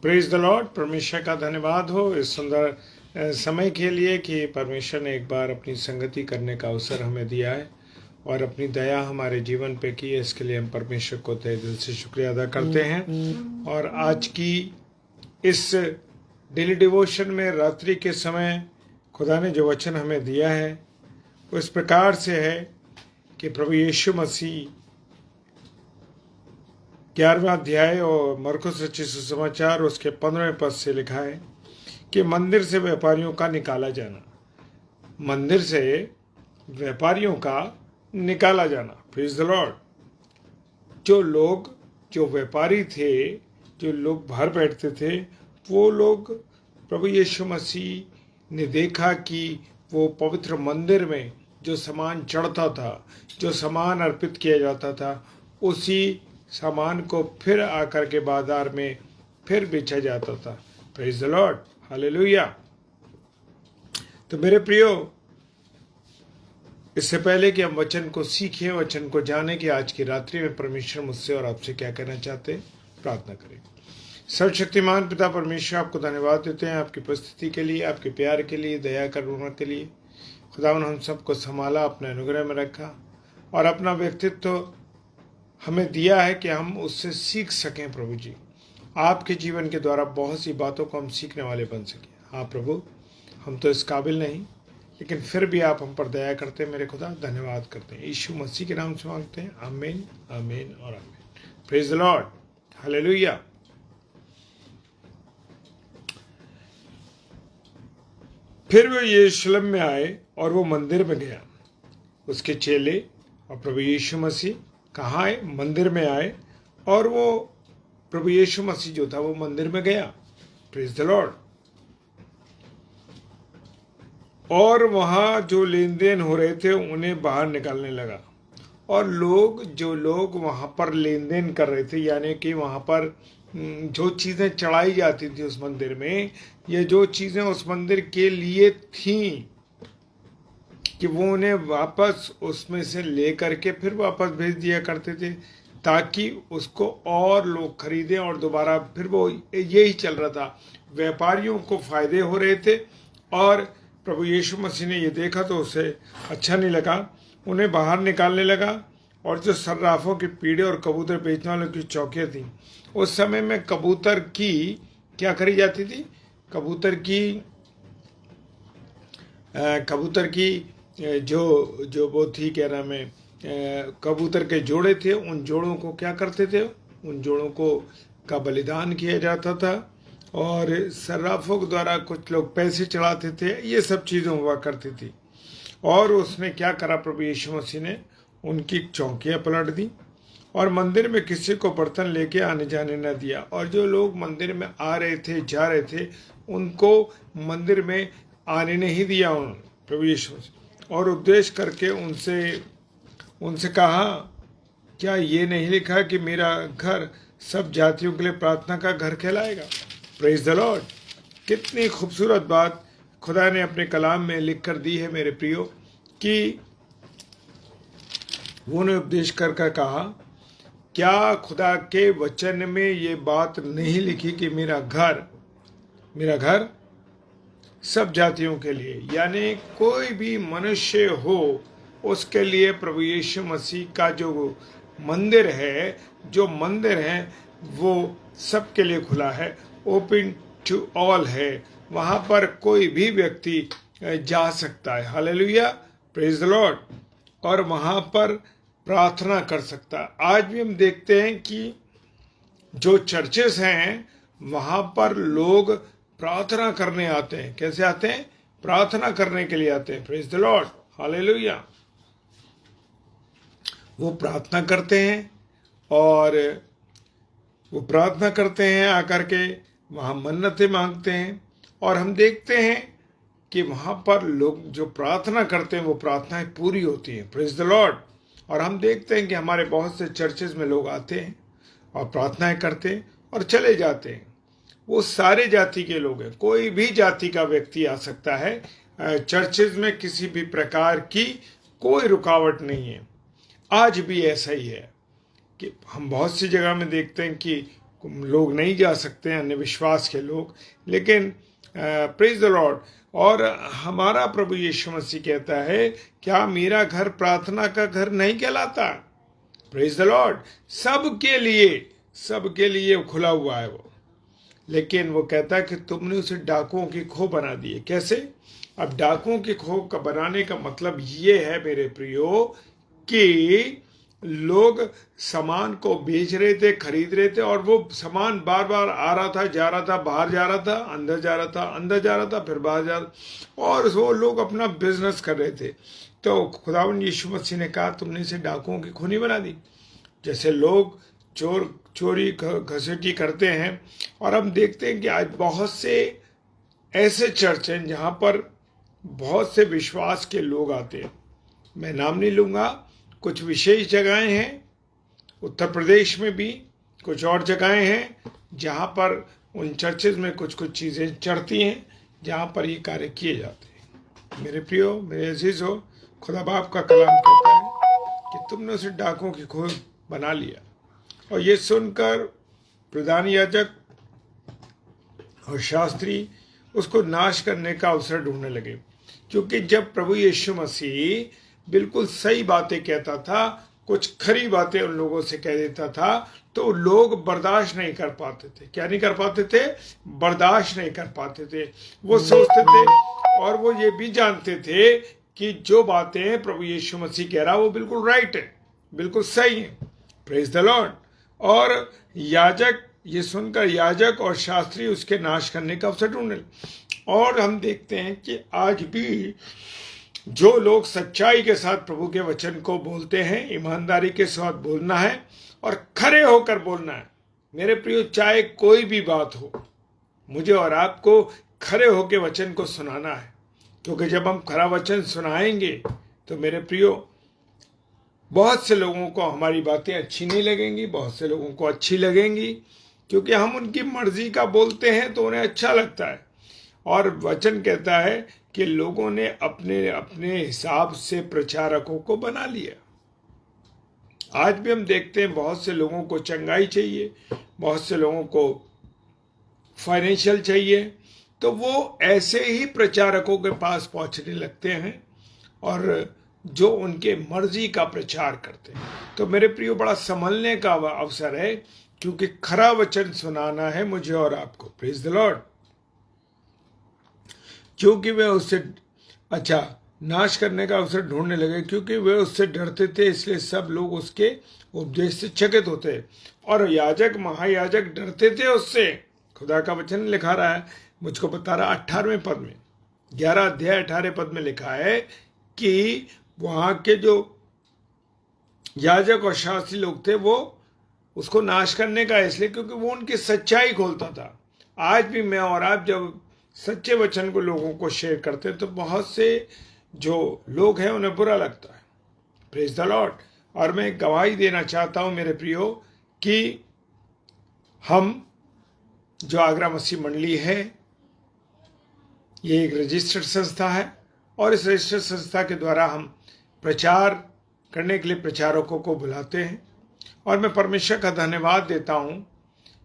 Praise the Lord. परमेश्वर का धन्यवाद हो इस सुंदर समय के लिए कि परमेश्वर ने एक बार अपनी संगति करने का अवसर हमें दिया है और अपनी दया हमारे जीवन पे की है। इसके लिए हम परमेश्वर को तहे दिल से शुक्रिया अदा करते हैं। और आज की इस डेली डिवोशन में रात्रि के समय खुदा ने जो वचन हमें दिया है वो इस प्रकार से है कि प्रभु यीशु मसीह 11वां अध्याय और मरकुस रचित सुसमाचार उसके 15वें पद से लिखा है कि मंदिर से व्यापारियों का निकाला जाना, मंदिर से व्यापारियों का निकाला जाना। Praise the Lord. जो व्यापारी थे, जो लोग बाहर बैठते थे, वो लोग प्रभु यीशु मसीह ने देखा कि वो पवित्र मंदिर में जो सामान चढ़ता था, जो सामान अर्पित किया जाता था, उसी सामान को फिर आकर के बाजार में फिर बेचा जाता था। Praise the Lord, hallelujah. तो मेरे प्रियो, इससे पहले कि हम वचन को सीखें, वचन को जाने कि आज की रात्रि में परमेश्वर मुझसे और आपसे क्या कहना चाहते हैं, प्रार्थना करें। सर्वशक्तिमान पिता परमेश्वर, आपको धन्यवाद देते हैं आपकी उपस्थिति के लिए, आपके प्यार के लिए, दया करुणा के लिए। खुदावन हम सबको संभाला, अपने अनुग्रह में रखा और अपना व्यक्तित्व हमें दिया है कि हम उससे सीख सकें। प्रभु जी, आपके जीवन के द्वारा बहुत सी बातों को हम सीखने वाले बन सकें। हाँ प्रभु, हम तो इस काबिल नहीं, लेकिन फिर भी आप हम पर दया करते हैं। मेरे खुदा धन्यवाद करते हैं। यीशु मसीह के नाम से मांगते हैं, आमीन, आमीन और आमीन। Praise the Lord, hallelujah. फिर वो यरूशलेम में आए और वो मंदिर में गया। उसके चेले और प्रभु यीशु मसीह कहाँ आए? मंदिर में आए और वो प्रभु यीशु मसीह जो था वो मंदिर में गया। Praise the Lord. और वहाँ जो लेन देन हो रहे थे उन्हें बाहर निकालने लगा। और जो लोग वहाँ पर लेन देन कर रहे थे, यानी कि वहाँ पर जो चीज़ें चढ़ाई जाती थी उस मंदिर में, ये जो चीज़ें उस मंदिर के लिए थीं कि वो उन्हें वापस उसमें से ले करके फिर वापस भेज दिया करते थे ताकि उसको और लोग खरीदें और दोबारा फिर वो यही चल रहा था। व्यापारियों को फायदे हो रहे थे और प्रभु यीशु मसीह ने ये देखा तो उसे अच्छा नहीं लगा, उन्हें बाहर निकालने लगा। और जो सर्राफों के पीढ़े और कबूतर बेचने वालों की चौकियाँ थीं, उस समय में कबूतर की क्या करी जाती थी? कबूतर की जो वो थी, क्या नाम है, कबूतर के जोड़े थे, उन जोड़ों को क्या करते थे? उन जोड़ों को का बलिदान किया जाता था और सर्राफों के द्वारा कुछ लोग पैसे चढ़ाते थे। ये सब चीज़ें हुआ करती थी। और उसने क्या करा? प्रभु यीशु मसीह ने उनकी चौकियाँ पलट दी और मंदिर में किसी को बर्तन लेके आने जाने न दिया। और जो लोग मंदिर में आ रहे थे, जा रहे थे, उनको मंदिर में आने नहीं दिया उन्होंने, प्रभु यीशु मसीह। और उपदेश करके उनसे कहा, क्या ये नहीं लिखा कि मेरा घर सब जातियों के लिए प्रार्थना का घर कहलाएगा? Praise the Lord. कितनी खूबसूरत बात खुदा ने अपने कलाम में लिख कर दी है मेरे प्रियो, कि वो ने उपदेश कर कहा, क्या खुदा के वचन में ये बात नहीं लिखी कि मेरा घर सब जातियों के लिए, यानी कोई भी मनुष्य हो उसके लिए प्रभु यीशु मसीह का जो मंदिर है वो सबके लिए खुला है, ओपन टू ऑल है। वहाँ पर कोई भी व्यक्ति जा सकता है। Hallelujah, praise the Lord. और वहाँ पर प्रार्थना कर सकता है। आज भी हम देखते हैं कि जो चर्चेस हैं वहाँ पर लोग प्रार्थना करने आते हैं। कैसे आते हैं? प्रार्थना करने के लिए आते हैं। Praise the Lord, hallelujah. वो प्रार्थना करते हैं और वो प्रार्थना करते हैं, आकर के वहाँ मन्नतें मांगते हैं। और हम देखते हैं कि वहाँ पर लोग जो प्रार्थना करते हैं वो प्रार्थनाएं पूरी होती हैं। Praise the Lord. और हम देखते हैं कि हमारे बहुत से चर्चेज में लोग आते हैं और प्रार्थनाएं करते हैं और चले जाते हैं। वो सारे जाति के लोग हैं, कोई भी जाति का व्यक्ति आ सकता है। चर्चेज में किसी भी प्रकार की कोई रुकावट नहीं है। आज भी ऐसा ही है कि हम बहुत सी जगह में देखते हैं कि लोग नहीं जा सकते हैं, अन्य विश्वास के लोग, लेकिन प्रेज द लॉर्ड। और हमारा प्रभु यीशु मसीह कहता है, क्या मेरा घर प्रार्थना का घर नहीं कहलाता? Praise the Lord. सबके लिए खुला हुआ है वो, लेकिन वो कहता है कि तुमने उसे डाकुओं की खो बना दी है। कैसे? अब डाकुओं की खो का बनाने का मतलब ये है मेरे प्रियो कि लोग सामान को बेच रहे थे, खरीद रहे थे, और वो सामान बार बार आ रहा था, जा रहा था, बाहर जा रहा था, अंदर जा रहा था, अंदर जा रहा था, फिर बाहर जा रहा, और वो लोग अपना बिजनेस कर रहे थे। तो खुदावंद यीशु मसीह ने कहा, तुमने इसे डाकुओं की खूनी बना दी। जैसे लोग चोरी घसीटी करते हैं, और हम देखते हैं कि आज बहुत से ऐसे चर्च हैं जहाँ पर बहुत से विश्वास के लोग आते हैं। मैं नाम नहीं लूँगा, कुछ विशेष जगहें हैं, उत्तर प्रदेश में भी कुछ और जगहें हैं जहाँ पर उन चर्चेज में कुछ कुछ चीज़ें चढ़ती हैं, जहाँ पर ये कार्य किए जाते हैं। मेरे प्रियो, मेरे अजीज हो, खुदा बाप का कलाम कहता है कि तुमने उसे डाकुओं की खो बना लिया। और ये सुनकर प्रधान याजक और शास्त्री उसको नाश करने का अवसर ढूंढने लगे, क्योंकि जब प्रभु यीशु मसीह बिल्कुल सही बातें कहता था, कुछ खरी बातें उन लोगों से कह देता था, तो लोग बर्दाश्त नहीं कर पाते थे। क्या नहीं कर पाते थे? बर्दाश्त नहीं कर पाते थे। वो सोचते थे, और वो ये भी जानते थे कि जो बातें प्रभु यीशु मसीह कह रहा है वो बिल्कुल राइट है, बिल्कुल सही है। Praise the Lord. और याजक, ये सुनकर याजक और शास्त्री उसके नाश करने का अवसर ढूंढने। और हम देखते हैं कि आज भी जो लोग सच्चाई के साथ प्रभु के वचन को बोलते हैं, ईमानदारी के साथ बोलना है और खरे होकर बोलना है। मेरे प्रियो, चाहे कोई भी बात हो, मुझे और आपको खरे होकर वचन को सुनाना है, क्योंकि जब हम खरा वचन सुनाएंगे तो मेरे प्रियो, बहुत से लोगों को हमारी बातें अच्छी नहीं लगेंगी, बहुत से लोगों को अच्छी लगेंगी, क्योंकि हम उनकी मर्जी का बोलते हैं तो उन्हें अच्छा लगता है। और वचन कहता है कि लोगों ने अपने अपने हिसाब से प्रचारकों को बना लिया। आज भी हम देखते हैं बहुत से लोगों को चंगाई चाहिए, बहुत से लोगों को फाइनेंशियल चाहिए, तो वो ऐसे ही प्रचारकों के पास पहुंचने लगते हैं और जो उनके मर्जी का प्रचार करते हैं। तो मेरे प्रियो, बड़ा संभलने का अवसर है, क्योंकि खरा वचन सुनाना है मुझे और आपको। Praise the Lord. क्योंकि वे उससे नाश करने का अवसर ढूंढने लगे, क्योंकि वे उससे डरते थे, इसलिए सब लोग उसके उपदेश से चकित होते। और याजक, महायाजक डरते थे उससे। खुदा का वचन लिखा रहा है, मुझको बता रहा 18वें पद में, 11 अध्याय 18 पद में लिखा है कि वहां के जो याजक और शास्त्री लोग थे वो उसको नाश करने का, इसलिए क्योंकि वो उनकी सच्चाई खोलता था। आज भी मैं और आप जब सच्चे वचन को लोगों को शेयर करते हैं तो बहुत से जो लोग हैं उन्हें बुरा लगता है। Praise the Lord. और मैं गवाही देना चाहता हूं मेरे प्रियो कि हम जो आगरा मसीह मंडली है, ये एक रजिस्टर्ड संस्था है, और इस रजिस्टर्ड संस्था के द्वारा हम प्रचार करने के लिए प्रचारकों को बुलाते हैं। और मैं परमेश्वर का धन्यवाद देता हूं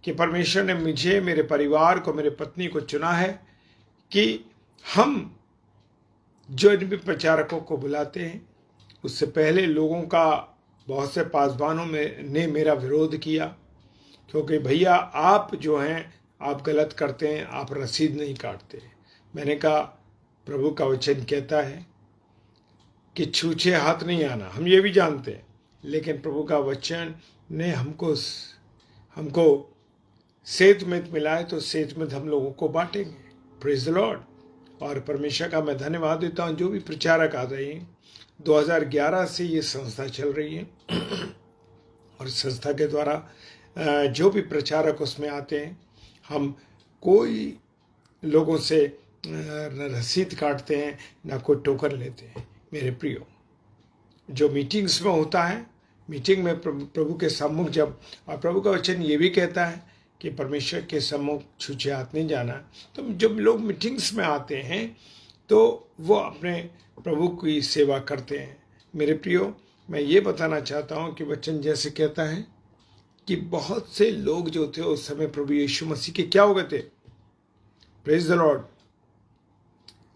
कि परमेश्वर ने मुझे, मेरे परिवार को, मेरे पत्नी को चुना है कि हम जो इन भी प्रचारकों को बुलाते हैं। उससे पहले लोगों का, बहुत से पासवानों में ने मेरा विरोध किया, क्योंकि भैया आप जो हैं आप गलत करते हैं, आप रसीद नहीं काटते। मैंने कहा प्रभु का वचन कहता है कि छूछे हाथ नहीं आना, हम ये भी जानते हैं, लेकिन प्रभु का वचन ने हमको सेत में मिला है, तो सेत में हम लोगों को बांटेंगे। Praise the Lord. और परमेश्वर का मैं धन्यवाद देता हूँ जो भी प्रचारक आ रहे हैं। 2011 से ये संस्था चल रही है, और संस्था के द्वारा जो भी प्रचारक उसमें आते हैं, हम कोई लोगों से न रसीद काटते हैं, ना कोई टोकन लेते हैं। मेरे प्रियो, जो मीटिंग्स में होता है, मीटिंग में प्रभु के सम्मुख जब, और प्रभु का वचन ये भी कहता है कि परमेश्वर के सम्मुख छूछे हाथ नहीं जाना, तो जब लोग मीटिंग्स में आते हैं तो वो अपने प्रभु की सेवा करते हैं। मेरे प्रियो, मैं ये बताना चाहता हूँ कि वचन जैसे कहता है कि बहुत से लोग जो थे उस समय प्रभु यीशु मसीह के क्या हो गए थे? Praise the Lord,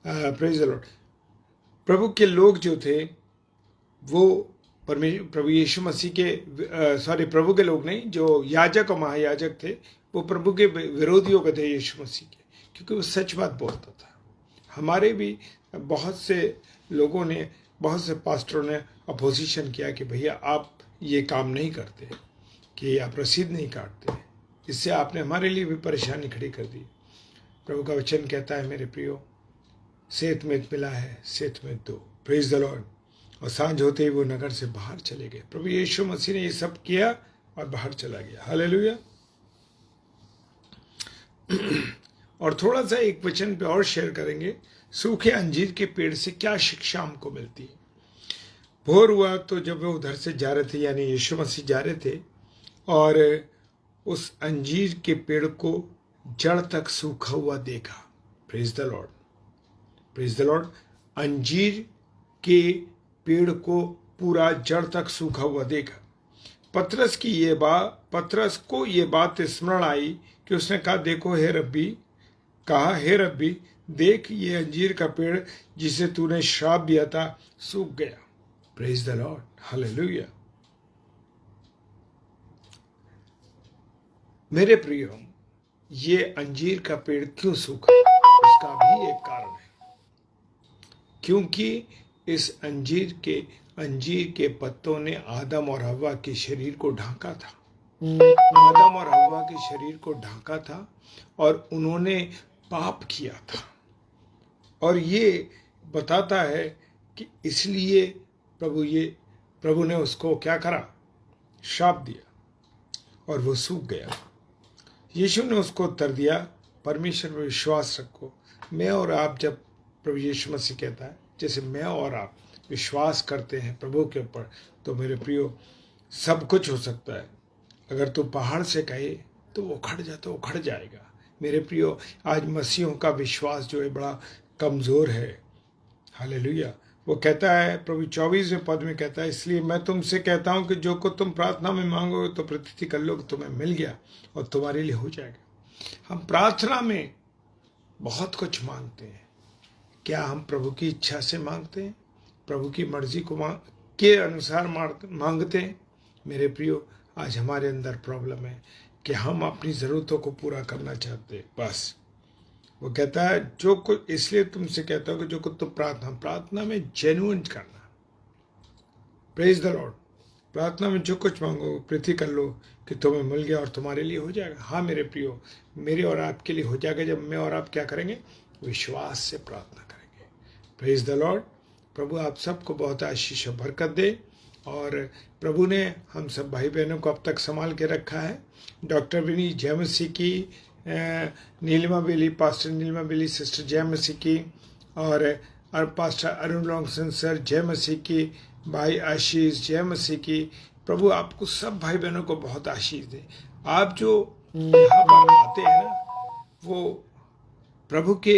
praise the Lord. प्रभु के लोग जो थे वो प्रभु यीशु मसीह के प्रभु के लोग नहीं, जो याजक और महायाजक थे वो प्रभु के विरोधी हो गए थे यीशु मसीह के, क्योंकि वो सच बात बोलता था। हमारे भी बहुत से लोगों ने, बहुत से पास्टरों ने अपोजिशन किया कि भैया आप ये काम नहीं करते, कि आप रसीद नहीं काटते, इससे आपने हमारे लिए भी परेशानी खड़ी कर दी। प्रभु का वचन कहता है मेरे प्रियो, सेत में मिला है सेत में दो। Praise the Lord. और सांझ होते ही वो नगर से बाहर चले गए। प्रभु यीशु मसीह ने ये सब किया और बाहर चला गया। हालेलुया। और थोड़ा सा एक वचन पे और शेयर करेंगे, सूखे अंजीर के पेड़ से क्या शिक्षा हमको मिलती है। भोर हुआ तो जब वो उधर से जा रहे थे, यानी यीशु मसीह जा रहे थे, और उस अंजीर के पेड़ को जड़ तक सूखा हुआ देखा। Praise the Lord, praise the Lord. अंजीर के पेड़ को पूरा जड़ तक सूखा हुआ देखा। पतरस को ये बात स्मरण आई कि उसने कहा, देखो हे रब्बी, देख ये अंजीर का पेड़ जिसे तूने श्राप दिया था सूख गया। Praise the Lord, hallelujah. मेरे प्रियो, ये अंजीर का पेड़ क्यों सूखा? उसका भी एक कारण है, क्योंकि इस अंजीर के पत्तों ने आदम और हव्वा के शरीर को ढांका था। आदम और हव्वा के शरीर को ढांका था और उन्होंने पाप किया था। और ये बताता है कि इसलिए प्रभु ने उसको क्या करा? श्राप दिया और वो सूख गया। यीशु ने उसको उत्तर दिया, परमेश्वर में विश्वास रखो। मैं और आप, जब प्रभु यीशु मसीह कहता है जैसे मैं और आप विश्वास करते हैं प्रभु के ऊपर, तो मेरे प्रियो सब कुछ हो सकता है। अगर तू पहाड़ से कहे तो वो उखड़ जाएगा। मेरे प्रियो, आज मसीहों का विश्वास जो है बड़ा कमज़ोर है। हालेलुया। वो कहता है, प्रभु 24वें पद में कहता है, इसलिए मैं तुमसे कहता हूँ कि जो कुछ तुम प्रार्थना में मांगोगे तो प्रतीति कर लो कि तुम्हें मिल गया और तुम्हारे लिए हो जाएगा। हम प्रार्थना में बहुत कुछ मांगते हैं। क्या हम प्रभु की इच्छा से मांगते हैं? प्रभु की मर्जी के अनुसार मांगते हैं? मेरे प्रियो, आज हमारे अंदर प्रॉब्लम है कि हम अपनी ज़रूरतों को पूरा करना चाहते हैं, बस। वो कहता है जो कुछ, इसलिए तुमसे कहता हूँ कि जो कुछ तुम प्रार्थना में जेन्युइन करना। Praise the Lord. प्रार्थना में जो कुछ मांगो प्रीति कर लो कि तुम्हें मिल गया और तुम्हारे लिए हो जाएगा। हाँ मेरे प्रियो, मेरे और आपके लिए हो जाएगा जब मैं और आप क्या करेंगे? विश्वास से प्रार्थना करेंगे। Praise the Lord. प्रभु आप सबको बहुत आशीष और बरकत दे। और प्रभु ने हम सब भाई बहनों को अब तक संभाल के रखा है। डॉक्टर विनी जय मसीह की, नीलिमा बेली, पास्टर नीलिमा बेली, सिस्टर जय मसीह की, और पास्टर अरुण लॉन्गसन सर जय मसीह की, भाई आशीष जय मसीह की। प्रभु आपको सब भाई बहनों को बहुत आशीष दे। आप जो यहाँ पर आते हैं ना, वो प्रभु के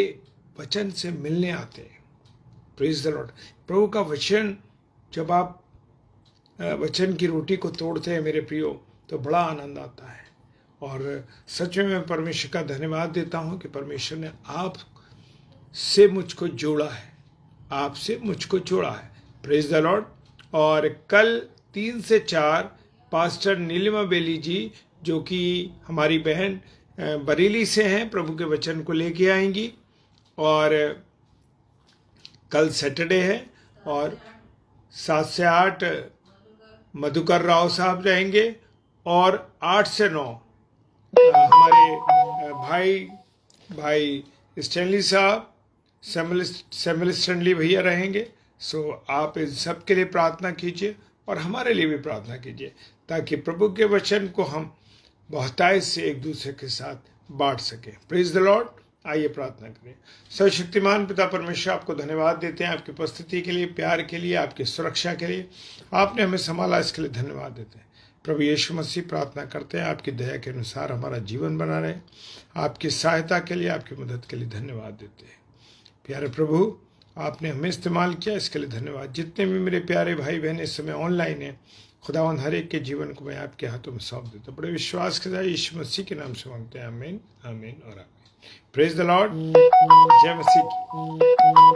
वचन से मिलने आते हैं। Praise the Lord. प्रभु का वचन, जब आप वचन की रोटी को तोड़ते हैं मेरे प्रियो, तो बड़ा आनंद आता है। और सच में मैं परमेश्वर का धन्यवाद देता हूँ कि परमेश्वर ने आप से मुझको जोड़ा है, आपसे मुझको जोड़ा है। Praise the Lord. और कल 3 से 4 पास्टर नीलिमा बेली जी, जो कि हमारी बहन बरेली से हैं, प्रभु के वचन को लेके आएंगी। और कल सैटरडे है, और 7 से 8 मधुकर राव साहब रहेंगे, और 8 से 9 हमारे भाई स्टैनली साहब, सैमुअल स्टैनली भैया रहेंगे। सो आप इन सब के लिए प्रार्थना कीजिए और हमारे लिए भी प्रार्थना कीजिए, ताकि प्रभु के वचन को हम बहुतायत से एक दूसरे के साथ बांट सकें। Praise the Lord. आइए प्रार्थना करें। सर्वशक्तिमान पिता परमेश्वर, आपको धन्यवाद देते हैं आपकी उपस्थिति के लिए, प्यार के लिए, आपकी सुरक्षा के लिए। आपने हमें संभाला, इसके लिए धन्यवाद देते हैं। प्रभु यीशु मसीह, प्रार्थना करते हैं आपकी दया के अनुसार हमारा जीवन बना रहे। आपकी सहायता के लिए, आपकी मदद के लिए धन्यवाद देते हैं। प्यारे प्रभु, आपने हमें इस्तेमाल किया, इसके लिए धन्यवाद। जितने भी मेरे प्यारे भाई बहन इस समय ऑनलाइन हैं, खुदावंद हर एक के जीवन को मैं आपके हाथों में सौंप देता हूँ। बड़े विश्वास के साथ यीशु मसीह के नाम से मांगते हैं, आमीन, आमीन और आमीन। Praise the Lord. जय मसीह की।